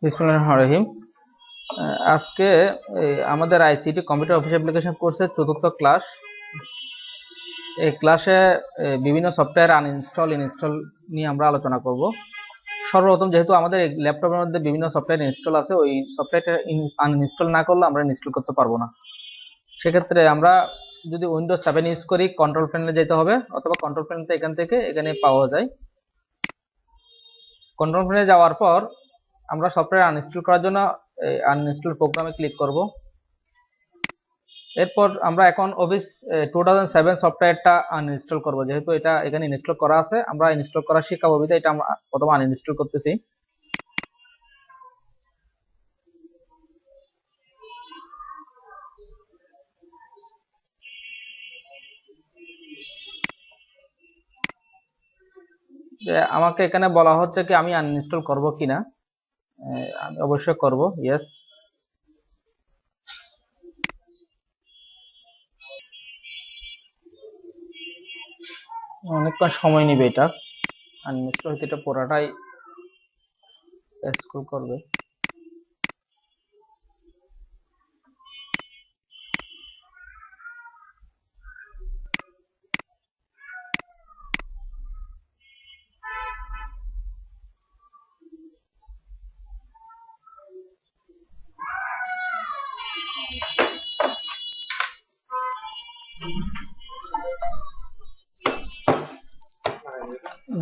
বিসমিল্লাহির রহমানির রহিম। আজকে আমাদের আইসিটি কম্পিউটার অফিস অ্যাপ্লিকেশন কোর্সের চতুর্থ ক্লাস। এই ক্লাসে বিভিন্ন সফটওয়্যার ইনস্টল নিয়ে আমরা আলোচনা করব। সর্বপ্রথম, যেহেতু আমাদের ল্যাপটপের মধ্যে বিভিন্ন সফটওয়্যার ইনস্টল আছে, ওই সফটওয়্যারটা আনইনস্টল না করলে আমরা ইনস্টল করতে পারবো না। সেক্ষেত্রে আমরা যদি উইন্ডোজ 7 ইউজ করি, কন্ট্রোল প্যানেলে যেতে হবে, অথবা কন্ট্রোল প্যানেল এখানে পাওয়া যায়। কন্ট্রোল প্যানেলে যাওয়ার পর আমরা সফটওয়্যার আনইনস্টল করার জন্য আনইনস্টল প্রোগ্রামে ক্লিক করব। এরপর আমরা এখন অফিস 2007 সফটওয়্যারটা আনইনস্টল করব। যেহেতু এটা এখানে ইনস্টল করা আছে, আমরা ইনস্টল করা শিখাবো, বিধায় এটা আমরা প্রথমে আনইনস্টল করতেছি। যে আমাকে এখানে বলা হচ্ছে কি আমি আনইনস্টল করব কিনা। আমি অবশ্যই করব, ইয়েস। অনেকক্ষণ সময় নেবে এটা আনইনস্টল হতে, এটা পুরাটাই স্ক্রল করবে।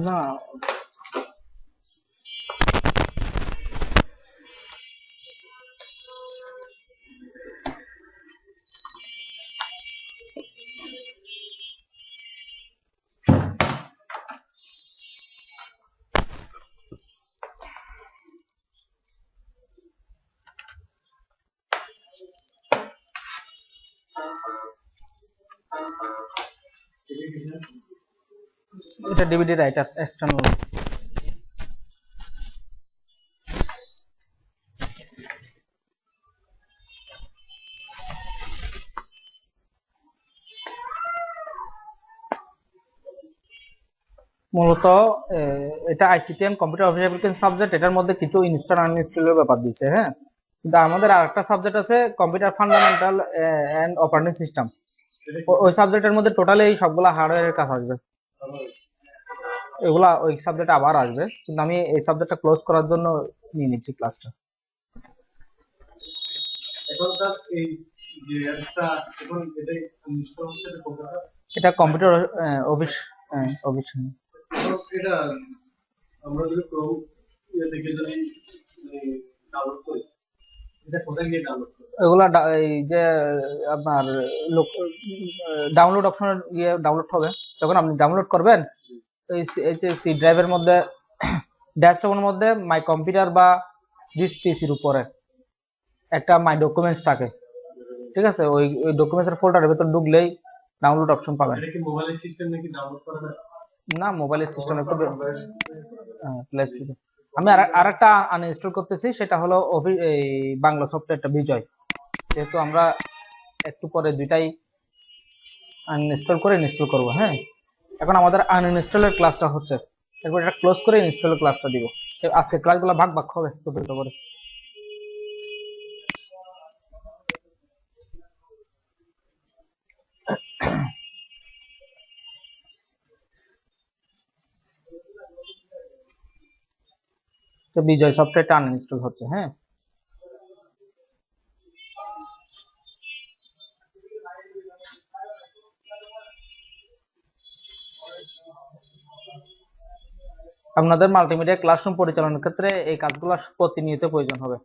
না, এটা ডিভিডি রাইটার এক্সটার্নাল। মূলত এটা আইসিটিএম কম্পিউটার অফিস অ্যাপ্লিকেশন সাবজেক্ট, এটার মধ্যে কিছু ইনস্টল আনইনস্টলের ব্যাপার দিচ্ছে। হ্যাঁ, কিন্তু আমাদের আরেকটা সাবজেক্ট আছে computer fundamental and operating system. ওই সাবজেক্টের মধ্যে টোটালি সবগুলা হার্ডওয়্যারের কাজ আসবে, এগুলা ওই সাবজেক্ট আবার আসবে। কিন্তু আমি এই সাবজেক্টটা ক্লোজ করার জন্য নিয়ে নিচ্ছি ক্লাসটা। এখন স্যার এই যে অ্যাপটা এখন এটা ইনস্টল হচ্ছে, এটা কোনটা স্যার? এটা কম্পিউটার অফিস অফিস। এটা আমরা যদি ক্রোম থেকে যদি ডাউনলোড করি, এটা কোথায় গিয়ে ডাউনলোড করব? এগুলা এই যে আপনার ডাউনলোড অপশন গিয়ে ডাউনলোড হবে। যখন আপনি ডাউনলোড করবেন, এই যে সি ড্রাইভের মধ্যে ডেস্কটপের মধ্যে মাই কম্পিউটার বা দিস পিসির উপরে একটা মাই ডকুমেন্টস থাকে, ঠিক আছে? ওই ডকুমেন্টসের ফোল্ডারের ভিতর ঢুকলেই ডাউনলোড অপশন পাবেন। এটা কি মোবাইলের সিস্টেম নাকি ডাউনলোড করা যায়? না, মোবাইলের সিস্টেম একটু প্লে স্টোরে। আমি আরেকটা আনইনস্টল করতেছি, সেটা হলো এই বাংলা সফটওয়্যারটা বিজয়। যেহেতু আমরা একটু পরে দুইটাই আনইনস্টল করে ইনস্টল করব। হ্যাঁ, এখন আমাদের আনইনস্টলের ক্লাসটা হচ্ছে, এরপর এটা ক্লোজ করে ইনস্টলের ক্লাসটা দিব। আজকে ক্লাসগুলো ভাগ ভাগ হবে ছোট ছোট করে। তো বিজয় সফটওয়্যারটা আনইনস্টল হচ্ছে। হ্যাঁ, আপনাদের মাল্টিমিডিয়া ক্লাসরুম পরিচালনার ক্ষেত্রে এই কাজগুলো প্রতিনিয়ত প্রয়োজন হবে।